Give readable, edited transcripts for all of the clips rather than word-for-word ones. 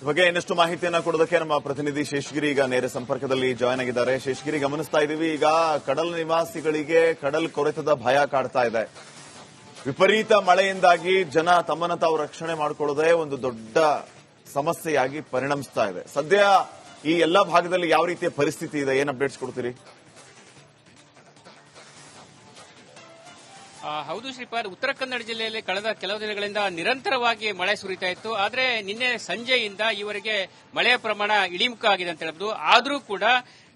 ಬಗ್ಗೆ ಇನ್ನಷ್ಟು ಮಾಹಿತಿಯನ್ನ ಕೊಡೋದಕ್ಕೆ ನಮ್ಮ ಪ್ರತಿನಿಧಿ ಶೇಷಗಿರಿ ಈಗ ನೇರ ಸಂಪರ್ಕದಲ್ಲಿ ಜಾಯ್ನ್ ಆಗಿದ್ದಾರೆ. ಶೇಷಗಿರಿ, ಗಮನಿಸ್ತಾ ಇದ್ದೀವಿ ಈಗ ಕಡಲ ನಿವಾಸಿಗಳಿಗೆ ಕಡಲ್ ಕೊರೆತದ ಭಯ ಕಾಡ್ತಾ ಇದೆ. ವಿಪರೀತ ಮಳೆಯಿಂದಾಗಿ ಜನ ತಮ್ಮನ್ನ ತಾವು ರಕ್ಷಣೆ ಮಾಡಿಕೊಳ್ಳೋದೇ ಒಂದು ದೊಡ್ಡ ಸಮಸ್ಯೆಯಾಗಿ ಪರಿಣಮಿಸ್ತಾ ಇದೆ. ಸದ್ಯ ಈ ಎಲ್ಲಾ ಭಾಗದಲ್ಲಿ ಯಾವ ರೀತಿಯ ಪರಿಸ್ಥಿತಿ ಇದೆ, ಏನ್ ಅಪ್ಡೇಟ್ಸ್ ಕೊಡ್ತೀರಿ? ಹೌದು ಶ್ರೀಪಾದ್, ಉತ್ತರ ಕನ್ನಡ ಜಿಲ್ಲೆಯಲ್ಲಿ ಕಳೆದ ಕೆಲವು ದಿನಗಳಿಂದ ನಿರಂತರವಾಗಿ ಮಳೆ ಸುರಿತಾ ಇತ್ತು. ಆದರೆ ನಿನ್ನೆ ಸಂಜೆಯಿಂದ ಈವರೆಗೆ ಮಳೆಯ ಪ್ರಮಾಣ ಇಳಿಮುಖ ಆಗಿದೆ ಅಂತ ಹೇಳಬಹುದು. ಆದರೂ ಕೂಡ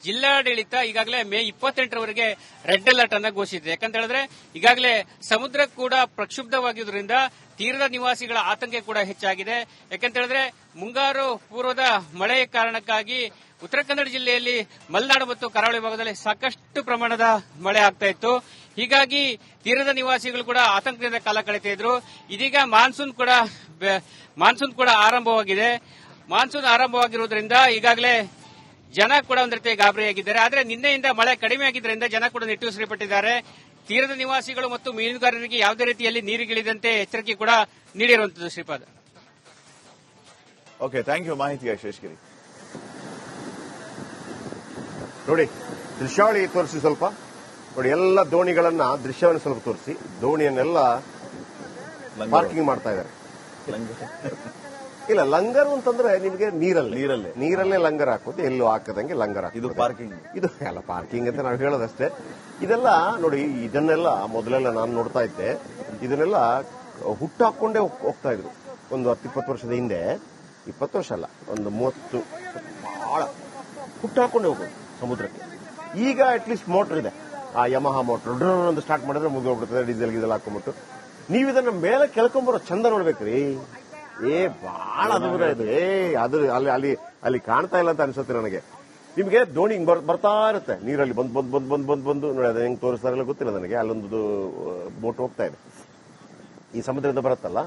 ಜಿಲ್ಲಾಡಳಿತ ಈಗಾಗಲೇ ಮೇ 28ರವರೆಗೆ ರೆಡ್ ಅಲರ್ಟ್ ಅನ್ನು ಘೋಷಿಸಿದೆ. ಯಾಕಂತ ಹೇಳಿದ್ರೆ ಈಗಾಗಲೇ ಸಮುದ್ರ ಕೂಡ ಪ್ರಕ್ಷುಬ್ಧವಾಗಿರುವುದರಿಂದ ತೀರದ ನಿವಾಸಿಗಳ ಆತಂಕ ಕೂಡ ಹೆಚ್ಚಾಗಿದೆ. ಯಾಕಂತ ಹೇಳಿದ್ರೆ ಮುಂಗಾರು ಪೂರ್ವದ ಮಳೆಯ ಕಾರಣಕ್ಕಾಗಿ ಉತ್ತರ ಕನ್ನಡ ಜಿಲ್ಲೆಯಲ್ಲಿ ಮಲೆನಾಡು ಮತ್ತು ಕರಾವಳಿ ಭಾಗದಲ್ಲಿ ಸಾಕಷ್ಟು ಪ್ರಮಾಣದ ಮಳೆ ಆಗ್ತಾ ಇತ್ತು. ಹೀಗಾಗಿ ತೀರದ ನಿವಾಸಿಗಳು ಕೂಡ ಆತಂಕದಿಂದ ಕಾಲ ಕಳೀತಾ ಇದ್ರು. ಇದೀಗ ಮಾನ್ಸೂನ್ ಕೂಡ ಆರಂಭವಾಗಿದೆ. ಮಾನ್ಸೂನ್ ಆರಂಭವಾಗಿರುವುದರಿಂದ ಈಗಾಗಲೇ ಜನ ಕೂಡ ಒಂದ್ ರೀತಿ ಗಾಬರಿಯಾಗಿದ್ದಾರೆ. ಆದರೆ ನಿನ್ನೆಯಿಂದ ಮಳೆ ಕಡಿಮೆ ಆಗಿದ್ದರಿಂದ ಜನ ಕೂಡ ನಿಟ್ಟುಸಿರುಪಟ್ಟಿದ್ದಾರೆ. ತೀರದ ನಿವಾಸಿಗಳು ಮತ್ತು ಮೀನುಗಾರರಿಗೆ ಯಾವುದೇ ರೀತಿಯಲ್ಲಿ ನೀರಿಗಿಳಿದಂತೆ ಎಚ್ಚರಿಕೆ ಕೂಡ ನೀಡಿರುವಂತದ್ದು. ಶ್ರೀಪಾದ್, ಓಕೆ, ಥ್ಯಾಂಕ್ ಯು ಮಾಹಿತಿಗೆ ಶೇಷಗಿರಿ. ನೋಡಿ, ದೃಶ್ಯಾವಳಿ ತೋರಿಸಿ ಸ್ವಲ್ಪ. ನೋಡಿ, ಎಲ್ಲ ದೋಣಿಗಳನ್ನ ದೃಶ್ಯವನ್ನು ಸ್ವಲ್ಪ ತೋರಿಸಿ. ದೋಣಿಯನ್ನೆಲ್ಲ ಪಾರ್ಕಿಂಗ್ ಮಾಡ್ತಾ ಇದ್ದಾರೆ. ಇಲ್ಲ, ಲಂಗರ್ ಅಂತಂದ್ರೆ ನಿಮಗೆ ನೀರಲ್ಲೇ ಲಂಗರ್ ಹಾಕೋದು, ಎಲ್ಲೂ ಹಾಕದಂಗೆ ಲಂಗರ್ ಹಾಕೋದು. ಇದು ಪಾರ್ಕಿಂಗ್, ಇದು ಎಲ್ಲ ಪಾರ್ಕಿಂಗ್ ಅಂತ ನಾವು ಹೇಳೋದಷ್ಟೇ. ಇದೆಲ್ಲ ನೋಡಿ, ಇದನ್ನೆಲ್ಲ ಮೊದಲೆಲ್ಲ ನಾನು ನೋಡ್ತಾ ಇದ್ದೆ. ಇದನ್ನೆಲ್ಲ ಹುಟ್ಟಾಕೊಂಡೇ ಹೋಗ್ತಾ ಇದ್ರು. ಒಂದು 10-20 ವರ್ಷದ ಹಿಂದೆ, 20 ವರ್ಷ ಅಲ್ಲ, ಒಂದು 30 ಬಹಳ ಹುಟ್ಟಾಕೊಂಡೇ ಹೋಗೋದು ಸಮುದ್ರಕ್ಕೆ. ಈಗ ಅಟ್ಲೀಸ್ಟ್ ಮೋಟರ್ ಇದೆ, ಆ ಯಮಹಾ ಮೋಟರ್ ಒಂದು ಸ್ಟಾರ್ಟ್ ಮಾಡಿದ್ರೆ ಮುಗಿದೋಗ್ಬಿಡ್ತದೆ, ಡೀಸೆಲ್ ಗೀಸೆಲ್ ಹಾಕೊಂಡ್ಬಿಟ್ಟು. ನೀವು ಇದನ್ನ ಮೇಲೆ ಕೆಳ್ಕೊಂಬರೋ ಚಂದ ನೋಡ್ಬೇಕ್ರಿ. ಬಹಳ ಅದ್ಭುತ ಇದು. ಅದು ಅಲ್ಲಿ ಕಾಣ್ತಾ ಇಲ್ಲ ಅಂತ ಅನ್ಸುತ್ತೆ ನನಗೆ. ನಿಮಗೆ ದೋಣಿ ಬರ್ತಾ ಇರುತ್ತೆ ನೀರಲ್ಲಿ, ಬಂದು ನೋಡಿ, ಅದು ಹೆಂಗ್ ತೋರಿಸ್ತಾರಲ್ಲ ಗೊತ್ತಿಲ್ಲ ನನಗೆ. ಅಲ್ಲೊಂದು ಬೋಟ್ ಹೋಗ್ತಾ ಇದೆ, ಈ ಸಮುದ್ರದಿಂದ ಬರುತ್ತಲ್ಲ,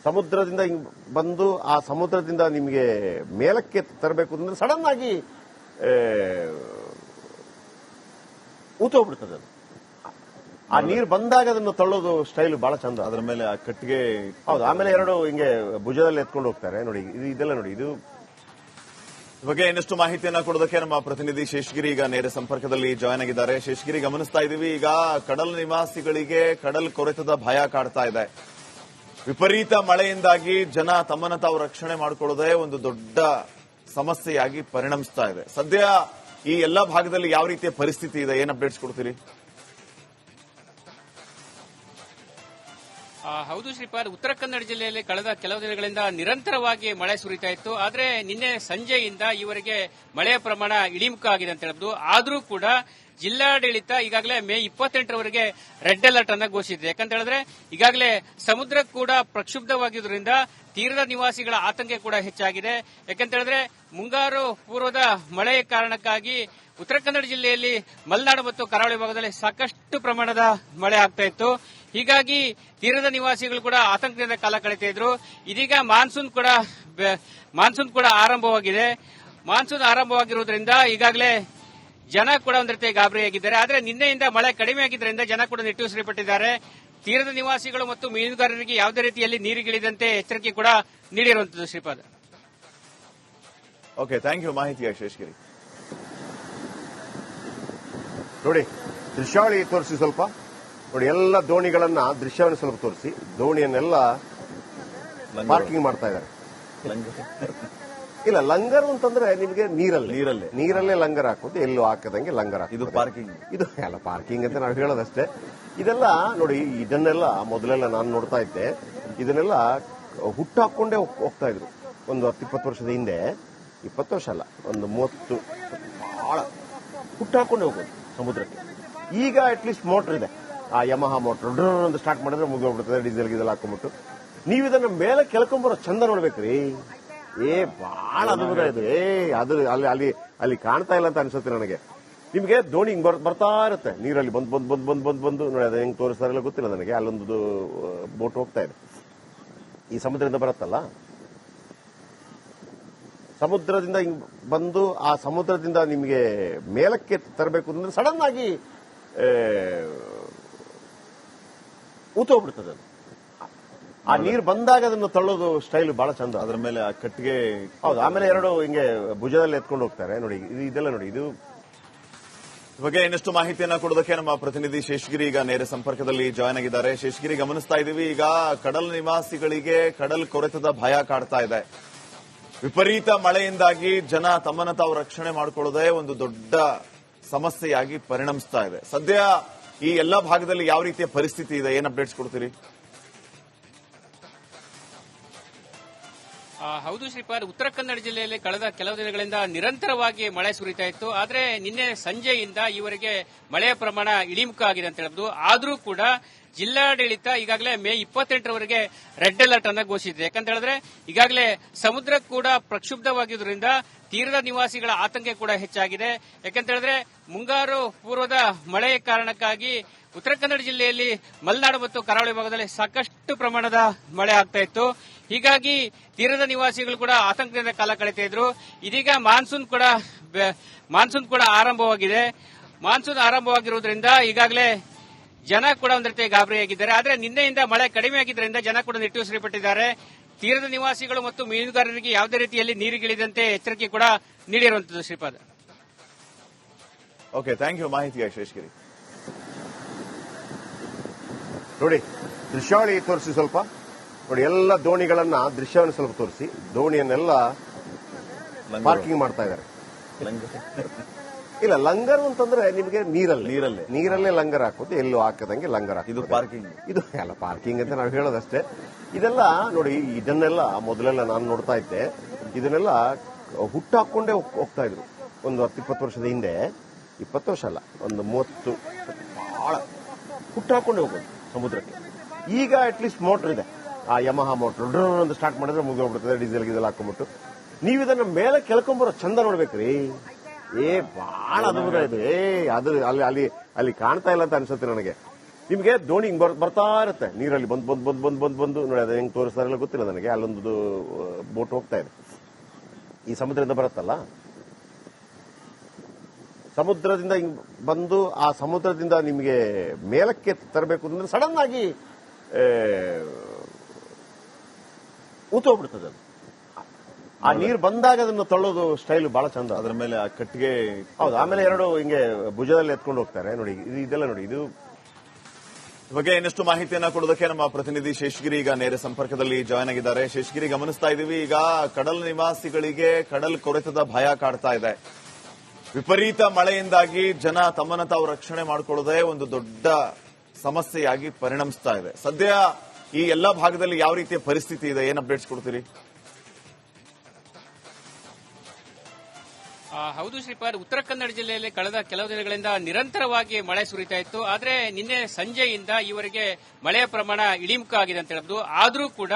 ಸಮುದ್ರದಿಂದ ಹಿಂಗ್ ಬಂದು ಆ ಸಮುದ್ರದಿಂದ ನಿಮಗೆ ಮೇಲಕ್ಕೆ ತರಬೇಕು ಅಂದ್ರೆ ಸಡನ್ ಆಗಿ ಊತೋಗ್ಬಿಡ್ತದೆ ಅದು. ಆ ನೀರು ಬಂದಾಗ ಅದನ್ನು ತಳ್ಳೋದು ಸ್ಟೈಲ್ ಬಹಳ ಚಂದ. ಅದರ ಮೇಲೆ ಆ ಕಟ್ಟಿಗೆ, ಹೌದು. ಆಮೇಲೆ ಎರಡು ಹಿಂಗೆ ಭುಜದಲ್ಲಿ ಎತ್ಕೊಂಡು ಹೋಗ್ತಾರೆ ನೋಡಿ. ಇದೆಲ್ಲ ನೋಡಿ, ಇದು ಬಗ್ಗೆ ಇನ್ನಷ್ಟು ಮಾಹಿತಿಯನ್ನ ಕೊಡೋದಕ್ಕೆ ನಮ್ಮ ಪ್ರತಿನಿಧಿ ಶೇಷಗಿರಿ ಈಗ ನೇರ ಸಂಪರ್ಕದಲ್ಲಿ ಜಾಯ್ನ್ ಆಗಿದ್ದಾರೆ. ಶೇಷಗಿರಿ, ಗಮನಿಸ್ತಾ ಇದ್ದೀವಿ ಈಗ ಕಡಲ ನಿವಾಸಿಗಳಿಗೆ ಕಡಲ್ ಕೊರೆತದ ಭಯ ಕಾಡ್ತಾ ಇದೆ. ವಿಪರೀತ ಮಳೆಯಿಂದಾಗಿ ಜನ ತಮ್ಮನ್ನ ತಾವು ರಕ್ಷಣೆ ಮಾಡಿಕೊಳ್ಳೋದೇ ಒಂದು ದೊಡ್ಡ ಸಮಸ್ಯೆಯಾಗಿ ಪರಿಣಮಿಸ್ತಾ ಇದೆ. ಸದ್ಯ ಈ ಎಲ್ಲಾ ಭಾಗದಲ್ಲಿ ಯಾವ ರೀತಿಯ ಪರಿಸ್ಥಿತಿ ಇದೆ, ಏನ್ ಅಪ್ಡೇಟ್ಸ್ ಕೊಡ್ತೀರಿ? ಹೌದು ಶ್ರೀಪಾದ್, ಉತ್ತರ ಕನ್ನಡ ಜಿಲ್ಲೆಯಲ್ಲಿ ಕಳೆದ ಕೆಲವು ದಿನಗಳಿಂದ ನಿರಂತರವಾಗಿ ಮಳೆ ಸುರಿತಾ ಇತ್ತು. ಆದರೆ ನಿನ್ನೆ ಸಂಜೆಯಿಂದ ಈವರೆಗೆ ಮಳೆಯ ಪ್ರಮಾಣ ಇಳಿಮುಖ ಆಗಿದೆ ಅಂತ ಹೇಳಬಹುದು. ಆದರೂ ಕೂಡ ಜಿಲ್ಲಾಡಳಿತ ಈಗಾಗಲೇ ಮೇ 28ರವರೆಗೆ ರೆಡ್ ಅಲರ್ಟ್ ಅನ್ನು ಘೋಷಿಸಿದೆ. ಯಾಕಂತ ಹೇಳಿದ್ರೆ ಈಗಾಗಲೇ ಸಮುದ್ರ ಕೂಡ ಪ್ರಕ್ಷುಬ್ಧವಾಗಿರುವುದರಿಂದ ತೀರದ ನಿವಾಸಿಗಳ ಆತಂಕ ಕೂಡ ಹೆಚ್ಚಾಗಿದೆ. ಯಾಕಂತ ಹೇಳಿದ್ರೆ ಮುಂಗಾರು ಪೂರ್ವದ ಮಳೆಯ ಕಾರಣಕ್ಕಾಗಿ ಉತ್ತರ ಕನ್ನಡ ಜಿಲ್ಲೆಯಲ್ಲಿ ಮಲೆನಾಡು ಮತ್ತು ಕರಾವಳಿ ಭಾಗದಲ್ಲಿ ಸಾಕಷ್ಟು ಪ್ರಮಾಣದ ಮಳೆ ಆಗ್ತಾ ಇತ್ತು. ಹೀಗಾಗಿ ತೀರದ ನಿವಾಸಿಗಳು ಕೂಡ ಆತಂಕದಿಂದ ಕಾಲ ಕಳೀತಾ ಇದ್ರು. ಇದೀಗ ಮಾನ್ಸೂನ್ ಕೂಡ ಆರಂಭವಾಗಿದೆ. ಮಾನ್ಸೂನ್ ಆರಂಭವಾಗಿರುವುದರಿಂದ ಈಗಾಗಲೇ ಜನ ಕೂಡ ಒಂದ್ ರೀತಿ ಗಾಬರಿಯಾಗಿದ್ದಾರೆ. ಆದರೆ ನಿನ್ನೆಯಿಂದ ಮಳೆ ಕಡಿಮೆ ಆಗಿದ್ದರಿಂದ ಜನ ಕೂಡ ನಿಟ್ಟುಸಿರುಪಟ್ಟಿದ್ದಾರೆ. ತೀರದ ನಿವಾಸಿಗಳು ಮತ್ತು ಮೀನುಗಾರರಿಗೆ ಯಾವುದೇ ರೀತಿಯಲ್ಲಿ ನೀರಿಗಿಳಿದಂತೆ ಎಚ್ಚರಿಕೆ ಕೂಡ ನೀಡಿರುವಂತದ್ದು. ಶ್ರೀಪಾದ್, ಓಕೆ, ಥ್ಯಾಂಕ್ ಯು ಮಾಹಿತಿಗೆ ಶೇಷಗಿರಿ. ನೋಡಿ, ದೃಶ್ಯಾವಳಿ ತೋರಿಸಿ ಸ್ವಲ್ಪ. ನೋಡಿ, ಎಲ್ಲ ದೋಣಿಗಳನ್ನ ದೃಶ್ಯವನ್ನು ಸ್ವಲ್ಪ ತೋರಿಸಿ. ದೋಣಿಯನ್ನೆಲ್ಲ ಪಾರ್ಕಿಂಗ್ ಮಾಡ್ತಾ ಇದ್ದಾರೆ. ಇಲ್ಲ, ಲಂಗರ್ ಅಂತಂದ್ರೆ ನಿಮಗೆ ನೀರಲ್ಲೇ ಲಂಗರ್ ಹಾಕೋದು, ಎಲ್ಲೂ ಹಾಕದಂಗೆ ಲಂಗರ್ ಹಾಕೋದು. ಇದು ಪಾರ್ಕಿಂಗ್, ಇದು ಎಲ್ಲ ಪಾರ್ಕಿಂಗ್ ಅಂತ ನಾವು ಹೇಳೋದಷ್ಟೇ. ಇದೆಲ್ಲ ನೋಡಿ, ಇದನ್ನೆಲ್ಲ ಮೊದಲೆಲ್ಲ ನಾನು ನೋಡ್ತಾ ಇದ್ದೆ. ಇದನ್ನೆಲ್ಲ ಹುಟ್ಟಾಕೊಂಡೇ ಹೋಗ್ತಾ ಇದ್ರು. ಒಂದು 10-20 ವರ್ಷದ ಹಿಂದೆ, 20 ವರ್ಷ ಅಲ್ಲ, ಒಂದು 30 ಬಹಳ ಹುಟ್ಟಾಕೊಂಡೇ ಹೋಗೋದು ಸಮುದ್ರಕ್ಕೆ. ಈಗ ಅಟ್ಲೀಸ್ಟ್ ಮೋಟರ್ ಇದೆ, ಆ ಯಮಹಾ ಮೋಟರ್ ಒಂದು ಸ್ಟಾರ್ಟ್ ಮಾಡಿದ್ರೆ ಮುಗಿದೋಗ್ಬಿಡ್ತದೆ, ಡೀಸೆಲ್ ಗೀಸೆಲ್ ಹಾಕೊಂಡ್ಬಿಟ್ಟು. ನೀವು ಇದನ್ನ ಮೇಲೆ ಕೆಳ್ಕೊಂಬರೋ ಚಂದ ನೋಡ್ಬೇಕ್ರಿ. ಬಹಳ ಅದ್ಭುತ ಇದು. ಅದು ಅಲ್ಲಿ ಕಾಣ್ತಾ ಇಲ್ಲ ಅಂತ ಅನ್ಸುತ್ತೆ ನನಗೆ. ನಿಮಗೆ ದೋಣಿ ಬರ್ತಾ ಇರುತ್ತೆ ನೀರಲ್ಲಿ, ಬಂದು ನೋಡಿ, ಅದು ಹೆಂಗ್ ತೋರಿಸ್ತಾರಲ್ಲ ಗೊತ್ತಿಲ್ಲ ನನಗೆ. ಅಲ್ಲೊಂದು ಬೋಟ್ ಹೋಗ್ತಾ ಇದೆ, ಈ ಸಮುದ್ರದಿಂದ ಬರುತ್ತಲ್ಲ, ಸಮುದ್ರದಿಂದ ಹಿಂಗ್ ಬಂದು ಆ ಸಮುದ್ರದಿಂದ ನಿಮಗೆ ಮೇಲಕ್ಕೆ ತರಬೇಕು ಅಂದ್ರೆ ಸಡನ್ ಆಗಿ ಊತೋಗ್ಬಿಡ್ತದೆ ಅದು. ಆ ನೀರು ಬಂದಾಗ ಅದನ್ನು ತಳ್ಳೋದು ಸ್ಟೈಲ್ ಬಹಳ ಚಂದ. ಅದ್ರ ಮೇಲೆ ಆ ಕಟ್ಟಿಗೆ ಹೌದು. ಆಮೇಲೆ ಎರಡು ಹಿಂಗೆ ಭುಜದಲ್ಲಿ ಎತ್ಕೊಂಡು ಹೋಗ್ತಾರೆ ನೋಡಿ. ಇದೆಲ್ಲ ನೋಡಿ, ಇದು ಬಗ್ಗೆ ಇನ್ನಷ್ಟು ಮಾಹಿತಿಯನ್ನ ಕೊಡೋದಕ್ಕೆ ನಮ್ಮ ಪ್ರತಿನಿಧಿ ಶೇಷಗಿರಿ ಈಗ ನೇರ ಸಂಪರ್ಕದಲ್ಲಿ ಜಾಯ್ನ್ ಆಗಿದ್ದಾರೆ. ಶೇಷಗಿರಿ, ಗಮನಿಸ್ತಾ ಇದೀವಿ ಈಗ ಕಡಲ ನಿವಾಸಿಗಳಿಗೆ ಕಡಲ್ ಕೊರೆತದ ಭಯ ಕಾಡ್ತಾ ಇದೆ. ವಿಪರೀತ ಮಳೆಯಿಂದಾಗಿ ಜನ ತಮ್ಮನ್ನ ತಾವು ರಕ್ಷಣೆ ಮಾಡಿಕೊಳ್ಳೋದೇ ಒಂದು ದೊಡ್ಡ ಸಮಸ್ಯೆಯಾಗಿ ಪರಿಣಮಿಸ್ತಾ ಇದೆ. ಸದ್ಯ ಈ ಎಲ್ಲಾ ಭಾಗದಲ್ಲಿ ಯಾವ ರೀತಿಯ ಪರಿಸ್ಥಿತಿ ಇದೆ, ಏನ್ ಅಪ್ಡೇಟ್ಸ್ ಕೊಡ್ತೀರಿ? ಹೌದು ಶ್ರೀಪಾದ್, ಉತ್ತರ ಕನ್ನಡ ಜಿಲ್ಲೆಯಲ್ಲಿ ಕಳೆದ ಕೆಲವು ದಿನಗಳಿಂದ ನಿರಂತರವಾಗಿ ಮಳೆ ಸುರಿತಾ ಇತ್ತು. ಆದರೆ ನಿನ್ನೆ ಸಂಜೆಯಿಂದ ಈವರೆಗೆ ಮಳೆಯ ಪ್ರಮಾಣ ಇಳಿಮುಖ ಆಗಿದೆ ಅಂತ ಹೇಳ್ಬೋದು. ಆದರೂ ಕೂಡ ಜಿಲ್ಲಾಡಳಿತ ಈಗಾಗಲೇ ಮೇ 28ರವರೆಗೆ ರೆಡ್ ಅಲರ್ಟ್ ಅನ್ನು ಘೋಷಿಸಿದೆ. ಯಾಕಂತ ಹೇಳಿದ್ರೆ ಈಗಾಗಲೇ ಸಮುದ್ರ ಕೂಡ ಪ್ರಕ್ಷುಬ್ಧವಾಗಿದ್ದರಿಂದ ತೀರದ ನಿವಾಸಿಗಳ ಆತಂಕ ಕೂಡ ಹೆಚ್ಚಾಗಿದೆ. ಯಾಕಂತ ಹೇಳಿದ್ರೆ ಮುಂಗಾರು ಪೂರ್ವದ ಮಳೆಯ ಕಾರಣಕ್ಕಾಗಿ ಉತ್ತರ ಕನ್ನಡ ಜಿಲ್ಲೆಯಲ್ಲಿ ಮಲೆನಾಡು ಮತ್ತು ಕರಾವಳಿ ಭಾಗದಲ್ಲಿ ಸಾಕಷ್ಟು ಪ್ರಮಾಣದ ಮಳೆ ಆಗ್ತಾ ಇತ್ತು. ಹೀಗಾಗಿ ತೀರದ ನಿವಾಸಿಗಳು ಕೂಡ ಆತಂಕದಿಂದ ಕಾಲ ಕಳೀತಾ ಇದ್ರು. ಇದೀಗ ಮಾನ್ಸೂನ್ ಕೂಡ ಆರಂಭವಾಗಿದೆ. ಮಾನ್ಸೂನ್ ಆರಂಭವಾಗಿರುವುದರಿಂದ ಈಗಾಗಲೇ ಜನ ಕೂಡ ಒಂದ್ ರೀತಿ ಗಾಬರಿಯಾಗಿದ್ದಾರೆ. ಆದರೆ ನಿನ್ನೆಯಿಂದ ಮಳೆ ಕಡಿಮೆ ಆಗಿದ್ದರಿಂದ ಜನ ಕೂಡ ನಿಟ್ಟುಸಿರುಪಟ್ಟಿದ್ದಾರೆ. ತೀರದ ನಿವಾಸಿಗಳು ಮತ್ತು ಮೀನುಗಾರರಿಗೆ ಯಾವುದೇ ರೀತಿಯಲ್ಲಿ ನೀರಿಗಿಳಿದಂತೆ ಎಚ್ಚರಿಕೆ ಕೂಡ ನೀಡಿರುವಂತದ್ದು. ಶ್ರೀಪಾದ್, ಓಕೆ, ಥ್ಯಾಂಕ್ ಯು ಮಾಹಿತಿಗೆ ಶೇಷಗಿರಿ. ನೋಡಿ, ದೃಶ್ಯಾವಳಿ ತೋರಿಸಿ ಸ್ವಲ್ಪ. ನೋಡಿ, ಎಲ್ಲ ದೋಣಿಗಳನ್ನ ದೃಶ್ಯವನ್ನು ಸ್ವಲ್ಪ ತೋರಿಸಿ. ದೋಣಿಯನ್ನೆಲ್ಲ ಪಾರ್ಕಿಂಗ್ ಮಾಡ್ತಾ ಇದ್ದಾರೆ. ಇಲ್ಲ, ಲಂಗರ್ ಅಂತಂದ್ರೆ ನಿಮಗೆ ನೀರಲ್ಲೇ ಲಂಗರ್ ಹಾಕೋದು, ಎಲ್ಲೂ ಹಾಕದಂಗೆ ಲಂಗರ್ ಹಾಕೋದು. ಇದು ಪಾರ್ಕಿಂಗ್, ಇದು ಎಲ್ಲ ಪಾರ್ಕಿಂಗ್ ಅಂತ ನಾವು ಹೇಳೋದಷ್ಟೇ. ಇದೆಲ್ಲ ನೋಡಿ, ಇದನ್ನೆಲ್ಲ ಮೊದಲೆಲ್ಲ ನಾನು ನೋಡ್ತಾ ಇದ್ದೆ. ಇದನ್ನೆಲ್ಲ ಹುಟ್ಟಾಕೊಂಡೇ ಹೋಗ್ತಾ ಇದ್ರು. ಒಂದು 10-20 ವರ್ಷದ ಹಿಂದೆ, 20 ವರ್ಷ ಅಲ್ಲ, ಒಂದು 30 ಬಹಳ ಹುಟ್ಟಾಕೊಂಡೇ ಹೋಗೋದು ಸಮುದ್ರಕ್ಕೆ. ಈಗ ಅಟ್ಲೀಸ್ಟ್ ಮೋಟರ್ ಇದೆ, ಆ ಯಮಹಾ ಮೋಟರ್ ಒಂದು ಸ್ಟಾರ್ಟ್ ಮಾಡಿದ್ರೆ ಮುಗಿದೋಗ್ಬಿಡ್ತದೆ, ಡೀಸೆಲ್ ಗೀಸೆಲ್ ಹಾಕೊಂಡ್ಬಿಟ್ಟು. ನೀವು ಇದನ್ನ ಮೇಲೆ ಕೆಳ್ಕೊಂಬರೋ ಚಂದ ನೋಡ್ಬೇಕ್ರಿ. ಬಹಳ ಅದ್ಭುತ ಇದೆ. ಅದು ಅಲ್ಲಿ ಕಾಣ್ತಾ ಇಲ್ಲ ಅಂತ ಅನ್ಸುತ್ತೆ ನನಗೆ. ನಿಮಗೆ ದೋಣಿ ಬರ್ತಾ ಇರುತ್ತೆ ನೀರಲ್ಲಿ, ಬಂದು ನೋಡಿ, ಅದು ಹೆಂಗ್ ತೋರಿಸ್ತಾರಲ್ಲ ಗೊತ್ತಿಲ್ಲ ನನಗೆ. ಅಲ್ಲೊಂದು ಬೋಟ್ ಹೋಗ್ತಾ ಇದೆ, ಈ ಸಮುದ್ರದಿಂದ ಬರುತ್ತಲ್ಲ, ಸಮುದ್ರದಿಂದ ಹಿಂಗ್ ಬಂದು ಆ ಸಮುದ್ರದಿಂದ ನಿಮಗೆ ಮೇಲಕ್ಕೆ ತರಬೇಕು ಅಂದ್ರೆ ಸಡನ್ ಆಗಿ ಊತೋಗ್ಬಿಡ್ತದೆ ಅದು. ಆ ನೀರು ಬಂದಾಗ ಅದನ್ನು ತಳ್ಳೋದು ಸ್ಟೈಲ್ ಬಹಳ ಚಂದ. ಅದ್ರ ಮೇಲೆ ಆ ಕಟ್ಟಿಗೆ ಹೌದು. ಆಮೇಲೆ ಎರಡು ಹಿಂಗೆ ಭುಜದಲ್ಲಿ ಎತ್ಕೊಂಡು ಹೋಗ್ತಾರೆ ನೋಡಿ. ಇದೆಲ್ಲ ನೋಡಿ, ಇದು ಬಗ್ಗೆ ಇನ್ನಷ್ಟು ಮಾಹಿತಿಯನ್ನ ಕೊಡೋದಕ್ಕೆ ನಮ್ಮ ಪ್ರತಿನಿಧಿ ಶೇಷಗಿರಿ ಈಗ ನೇರ ಸಂಪರ್ಕದಲ್ಲಿ ಜಾಯ್ನ್ ಆಗಿದ್ದಾರೆ. ಶೇಷಗಿರಿ, ಗಮನಿಸ್ತಾ ಇದೀವಿ ಈಗ ಕಡಲ ನಿವಾಸಿಗಳಿಗೆ ಕಡಲ್ ಕೊರೆತದ ಭಯ ಕಾಡ್ತಾ ಇದೆ. ವಿಪರೀತ ಮಳೆಯಿಂದಾಗಿ ಜನ ತಮ್ಮನ್ನ ತಾವು ರಕ್ಷಣೆ ಮಾಡಿಕೊಳ್ಳೋದೇ ಒಂದು ದೊಡ್ಡ ಸಮಸ್ಯೆಯಾಗಿ ಪರಿಣಮಿಸ್ತಾ ಇದೆ. ಸದ್ಯ ಈ ಎಲ್ಲಾ ಭಾಗದಲ್ಲಿ ಯಾವ ರೀತಿಯ ಪರಿಸ್ಥಿತಿ ಇದೆ, ಏನ್ ಅಪ್ಡೇಟ್ಸ್ ಕೊಡ್ತೀರಿ? ಹೌದು ಶ್ರೀಪಾದ್, ಉತ್ತರ ಕನ್ನಡ ಜಿಲ್ಲೆಯಲ್ಲಿ ಕಳೆದ ಕೆಲವು ದಿನಗಳಿಂದ ನಿರಂತರವಾಗಿ ಮಳೆ ಸುರಿತಾ ಇತ್ತು. ಆದರೆ ನಿನ್ನೆ ಸಂಜೆಯಿಂದ ಈವರೆಗೆ ಮಳೆಯ ಪ್ರಮಾಣ ಇಳಿಮುಖ ಆಗಿದೆ ಅಂತ ಹೇಳ್ಬೋದು. ಆದರೂ ಕೂಡ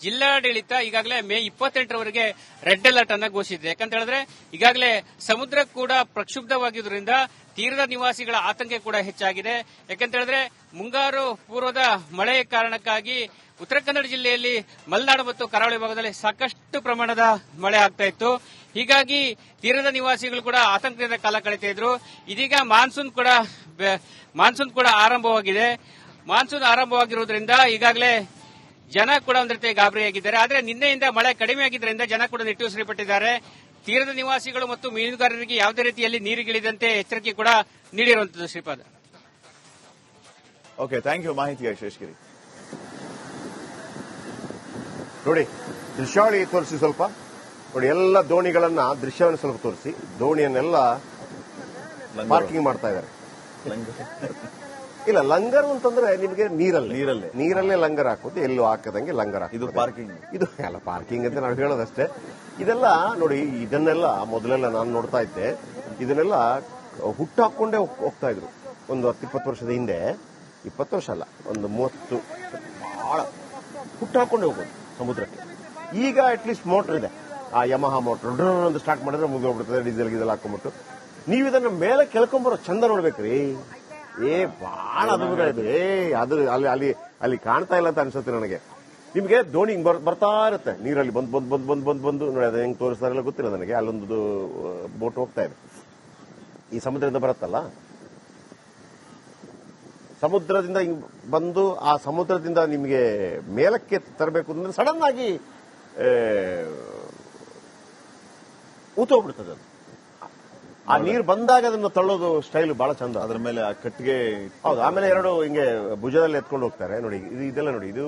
ಜಿಲ್ಲಾಡಳಿತ ಈಗಾಗಲೇ ಮೇ 28ರವರೆಗೆ ರೆಡ್ ಅಲರ್ಟ್ ಅನ್ನು ಘೋಷಿಸಿದೆ. ಯಾಕಂತ ಹೇಳಿದ್ರೆ ಈಗಾಗಲೇ ಸಮುದ್ರ ಕೂಡ ಪ್ರಕ್ಷುಬ್ಧವಾಗಿದ್ದರಿಂದ ತೀರದ ನಿವಾಸಿಗಳ ಆತಂಕ ಕೂಡ ಹೆಚ್ಚಾಗಿದೆ. ಯಾಕಂತ ಹೇಳಿದ್ರೆ ಮುಂಗಾರು ಪೂರ್ವದ ಮಳೆಯ ಕಾರಣಕ್ಕಾಗಿ ಉತ್ತರ ಕನ್ನಡ ಜಿಲ್ಲೆಯಲ್ಲಿ ಮಲೆನಾಡು ಮತ್ತು ಕರಾವಳಿ ಭಾಗದಲ್ಲಿ ಸಾಕಷ್ಟು ಪ್ರಮಾಣದ ಮಳೆ ಆಗ್ತಾ ಇತ್ತು. ಹೀಗಾಗಿ ತೀರದ ನಿವಾಸಿಗಳು ಕೂಡ ಆತಂಕದಿಂದ ಕಾಲ ಕಳೀತಾ ಇದ್ರು. ಇದೀಗ ಮಾನ್ಸೂನ್ ಕೂಡ ಆರಂಭವಾಗಿದೆ. ಮಾನ್ಸೂನ್ ಆರಂಭವಾಗಿರುವುದರಿಂದ ಈಗಾಗಲೇ ಜನ ಕೂಡ ಒಂದ್ ರೀತಿ ಗಾಬರಿಯಾಗಿದ್ದಾರೆ. ಆದರೆ ನಿನ್ನೆಯಿಂದ ಮಳೆ ಕಡಿಮೆ ಆಗಿದ್ದರಿಂದ ಜನ ಕೂಡ ನಿಟ್ಟುಸಿರುಪಟ್ಟಿದ್ದಾರೆ. ತೀರದ ನಿವಾಸಿಗಳು ಮತ್ತು ಮೀನುಗಾರರಿಗೆ ಯಾವುದೇ ರೀತಿಯಲ್ಲಿ ನೀರಿಗಿಳಿದಂತೆ ಎಚ್ಚರಿಕೆ ಕೂಡ ನೀಡಿರುವಂತದ್ದು. ಶ್ರೀಪಾದ್, ಓಕೆ, ಥ್ಯಾಂಕ್ ಯು ಮಾಹಿತಿಗೆ ಶೇಷಗಿರಿ. ನೋಡಿ, ದೃಶ್ಯಾವಳಿ ತೋರಿಸಿ ಸ್ವಲ್ಪ. ನೋಡಿ, ಎಲ್ಲ ದೋಣಿಗಳನ್ನ ದೃಶ್ಯವನ್ನು ಸ್ವಲ್ಪ ತೋರಿಸಿ. ದೋಣಿಯನ್ನೆಲ್ಲ ಪಾರ್ಕಿಂಗ್ ಮಾಡ್ತಾ ಇದ್ದಾರೆ. ಇಲ್ಲ, ಲಂಗರ್ ಅಂತಂದ್ರೆ ನಿಮಗೆ ನೀರಲ್ಲೇ ಲಂಗರ್ ಹಾಕೋದು, ಎಲ್ಲೂ ಹಾಕದಂಗೆ ಲಂಗರ್ ಹಾಕೋದು. ಇದು ಪಾರ್ಕಿಂಗ್, ಇದು ಎಲ್ಲ ಪಾರ್ಕಿಂಗ್ ಅಂತ ನಾವು ಹೇಳೋದಷ್ಟೇ. ಇದೆಲ್ಲ ನೋಡಿ, ಇದನ್ನೆಲ್ಲ ಮೊದಲೆಲ್ಲ ನಾನು ನೋಡ್ತಾ ಇದ್ದೆ. ಇದನ್ನೆಲ್ಲ ಹುಟ್ಟಾಕೊಂಡೇ ಹೋಗ್ತಾ ಇದ್ರು. ಒಂದು 10-20 ವರ್ಷದ ಹಿಂದೆ, 20 ವರ್ಷ ಅಲ್ಲ, ಒಂದು 30 ಬಹಳ ಹುಟ್ಟಾಕೊಂಡೇ ಹೋಗೋದು ಸಮುದ್ರಕ್ಕೆ. ಈಗ ಅಟ್ಲೀಸ್ಟ್ ಮೋಟರ್ ಇದೆ, ಆ ಯಮಹಾ ಮೋಟರ್ ಒಂದು ಸ್ಟಾರ್ಟ್ ಮಾಡಿದ್ರೆ ಮುಗಿದೋಗ್ಬಿಡ್ತದೆ, ಡೀಸೆಲ್ ಗೀಸೆಲ್ ಹಾಕೊಂಡ್ಬಿಟ್ಟು. ನೀವು ಇದನ್ನ ಮೇಲೆ ಕೆಳ್ಕೊಂಬರೋ ಚಂದ ನೋಡ್ಬೇಕ್ರಿ. ಬಹಳ ಅದ್ಭುತ ಇದೆ. ಅದು ಅಲ್ಲಿ ಕಾಣ್ತಾ ಇಲ್ಲ ಅಂತ ಅನ್ಸುತ್ತೆ ನನಗೆ. ನಿಮಗೆ ದೋಣಿ ಬರ್ತಾ ಇರುತ್ತೆ ನೀರಲ್ಲಿ, ಬಂದು ನೋಡಿ, ಅದು ಹೆಂಗ್ ತೋರಿಸ್ತಾರಲ್ಲ ಗೊತ್ತಿಲ್ಲ ನನಗೆ. ಅಲ್ಲೊಂದು ಬೋಟ್ ಹೋಗ್ತಾ ಇದೆ, ಈ ಸಮುದ್ರದಿಂದ ಬರುತ್ತಲ್ಲ, ಸಮುದ್ರದಿಂದ ಹಿಂಗ್ ಬಂದು ಆ ಸಮುದ್ರದಿಂದ ನಿಮಗೆ ಮೇಲಕ್ಕೆ ತರಬೇಕು ಅಂದ್ರೆ ಸಡನ್ ಆಗಿ ಊತೋಗ್ಬಿಡ್ತದೆ ಅದು. ಆ ನೀರು ಬಂದಾಗ ಅದನ್ನು ತಳ್ಳೋದು ಸ್ಟೈಲ್ ಬಹಳ ಚಂದ. ಅದ್ರ ಮೇಲೆ ಆ ಕಟ್ಟಿಗೆ ಹೌದು. ಆಮೇಲೆ ಎರಡು ಹಿಂಗೆ ಭುಜದಲ್ಲಿ ಎತ್ಕೊಂಡು ಹೋಗ್ತಾರೆ ನೋಡಿ. ಇದೆಲ್ಲ ನೋಡಿ, ಇದು